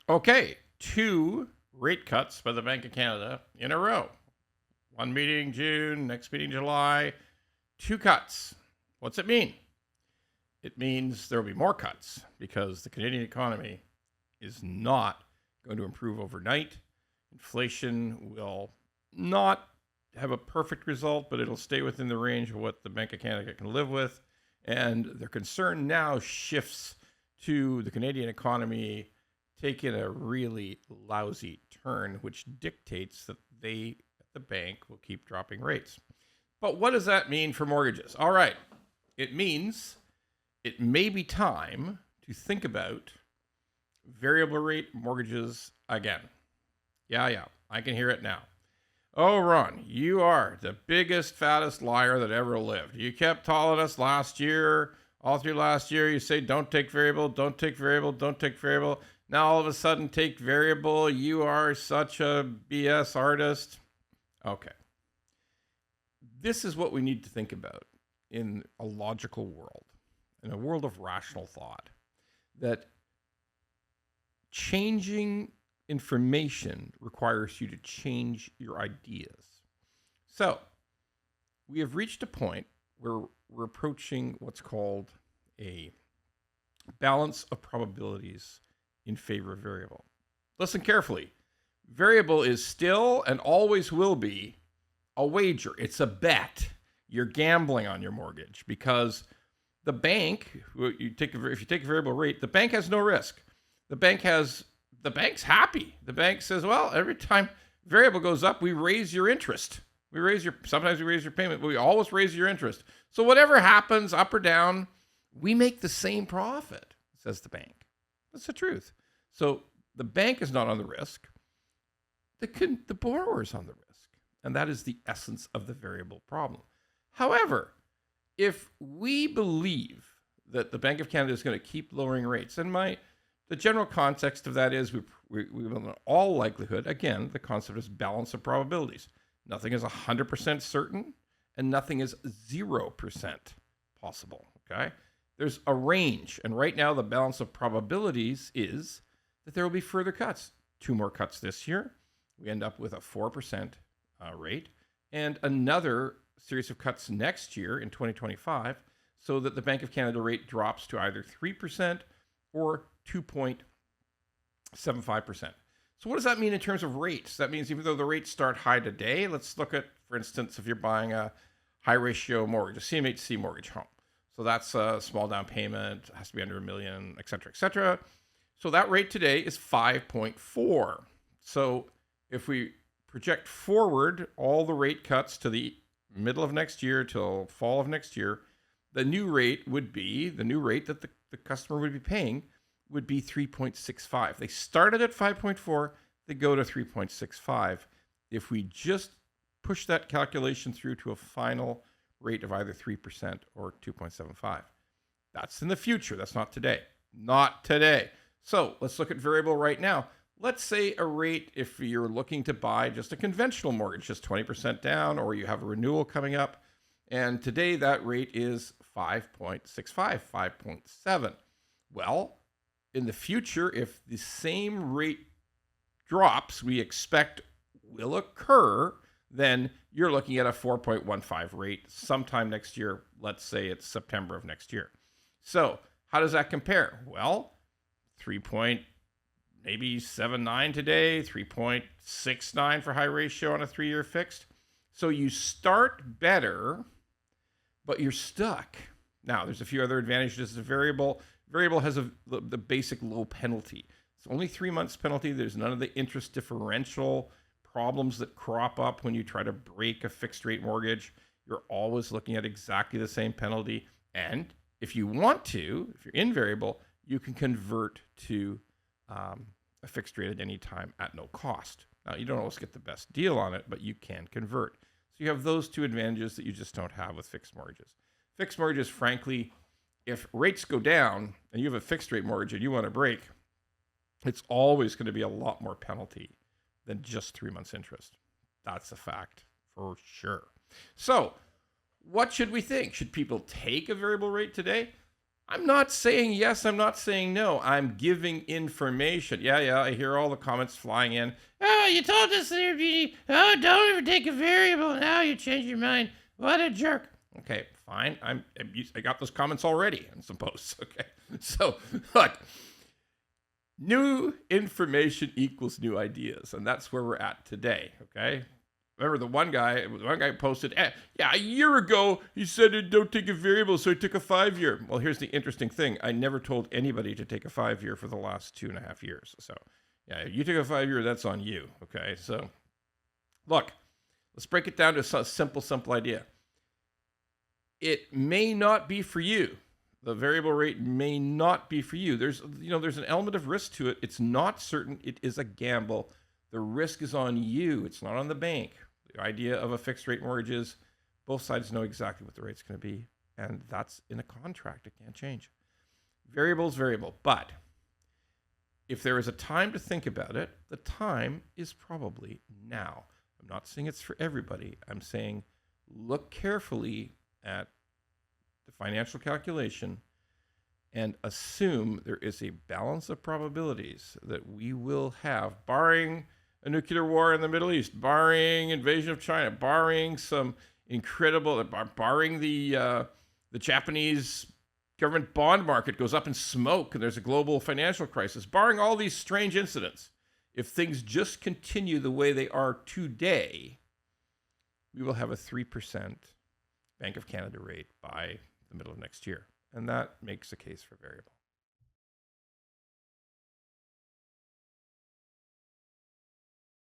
Okay, two rate cuts by the Bank of Canada in a row. One meeting June, next meeting July, two cuts. What's it mean? It means there will be more cuts because the Canadian economy is not going to improve overnight. Inflation will not have a perfect result, but it'll stay within the range of what the Bank of Canada can live with. And their concern now shifts to the Canadian economy taking a really lousy turn, which dictates that they, at the bank, will keep dropping rates. But what does that mean for mortgages? All right, it means it may be time to think about variable rate mortgages again. Yeah, I can hear it now. Oh, Ron, you are the biggest, fattest liar that ever lived. You kept telling us last year, all through last year, you say, don't take variable, don't take variable, don't take variable. Now all of a sudden, take variable. You are such a BS artist. Okay. This is what we need to think about in a logical world, in a world of rational thought, that changing information requires you to change your ideas. So we have reached a point where we're approaching what's called a balance of probabilities in favor of variable. Listen carefully. Variable is still and always will be a wager. It's a bet. You're gambling on your mortgage because the bank, if you take a variable rate, the bank has no risk. The bank's happy. The bank says, well, every time variable goes up, we raise your interest. Sometimes we raise your payment, but we always raise your interest. So whatever happens, up or down, we make the same profit, says the bank. That's the truth. So the bank is not on the risk. The borrower is on the risk. And that is the essence of the variable problem. However, if we believe that the Bank of Canada is going to keep lowering rates, and the general context of that is we will in all likelihood, again, the concept is balance of probabilities. Nothing is 100% certain and nothing is 0% possible, okay? There's a range, and right now the balance of probabilities is that there will be further cuts. 2 more cuts this year. We end up with a 4% rate, and another series of cuts next year in 2025, so that the Bank of Canada rate drops to either 3% or 2.75%. So what does that mean in terms of rates? That means even though the rates start high today, let's look at, for instance, if you're buying a high ratio mortgage, a CMHC mortgage home. So that's a small down payment, has to be under $1 million, et cetera, et cetera. So that rate today is 5.4. So if we project forward all the rate cuts to the middle of next year till fall of next year, the new rate that the customer would be paying would be 3.65. They started at 5.4, they go to 3.65. If we just push that calculation through to a final rate of either 3% or 2.75. That's in the future. That's not today. Not today. So let's look at variable right now. Let's say a rate, if you're looking to buy just a conventional mortgage, just 20% down, or you have a renewal coming up. And today that rate is 5.65, 5.7. Well, in the future, if the same rate drops we expect will occur, then you're looking at a 4.15 rate sometime next year. Let's say it's September of next year. So how does that compare? Well, 3.79 today, 3.69 for high ratio on a 3-year fixed. So you start better, but you're stuck. Now, there's a few other advantages. The variable has the basic low penalty. It's only 3 months penalty. There's none of the interest differential problems that crop up when you try to break a fixed rate mortgage. You're always looking at exactly the same penalty. And if you want to, if you're in variable, you can convert to a fixed rate at any time at no cost. Now, you don't always get the best deal on it, but you can convert. So you have those two advantages that you just don't have with fixed mortgages. Fixed mortgages, frankly, if rates go down and you have a fixed rate mortgage and you want to break, it's always going to be a lot more penalty than just 3 months interest. That's a fact for sure. So what should we think? Should people take a variable rate today? I'm not saying yes, I'm not saying no. I'm giving information. Yeah, I hear all the comments flying in. Oh, you told us there'd be, oh, don't ever take a variable. Now you change your mind. What a jerk. Okay, fine. I got those comments already in some posts. Okay. So, look, new information equals new ideas. And that's where we're at today. Okay. Remember the one guy posted, yeah, a year ago, he said don't take a variable, so he took a 5-year. Well, here's the interesting thing. I never told anybody to take a 5-year for the last 2.5 years. So, yeah, you took a 5-year, that's on you. Okay, so look, let's break it down to a simple idea. It may not be for you. The variable rate may not be for you. There's an element of risk to it. It's not certain. It is a gamble. The risk is on you. It's not on the bank. The idea of a fixed rate mortgage is both sides know exactly what the rate's going to be, and that's in a contract. It can't change. Variable is variable, but if there is a time to think about it, the time is probably now. I'm not saying it's for everybody. I'm saying look carefully at the financial calculation and assume there is a balance of probabilities that we will have, barring a nuclear war in the Middle East, barring invasion of China, barring some incredible, barring the Japanese government bond market goes up in smoke and there's a global financial crisis, barring all these strange incidents, if things just continue the way they are today, we will have a 3% Bank of Canada rate by the middle of next year. And that makes a case for variable.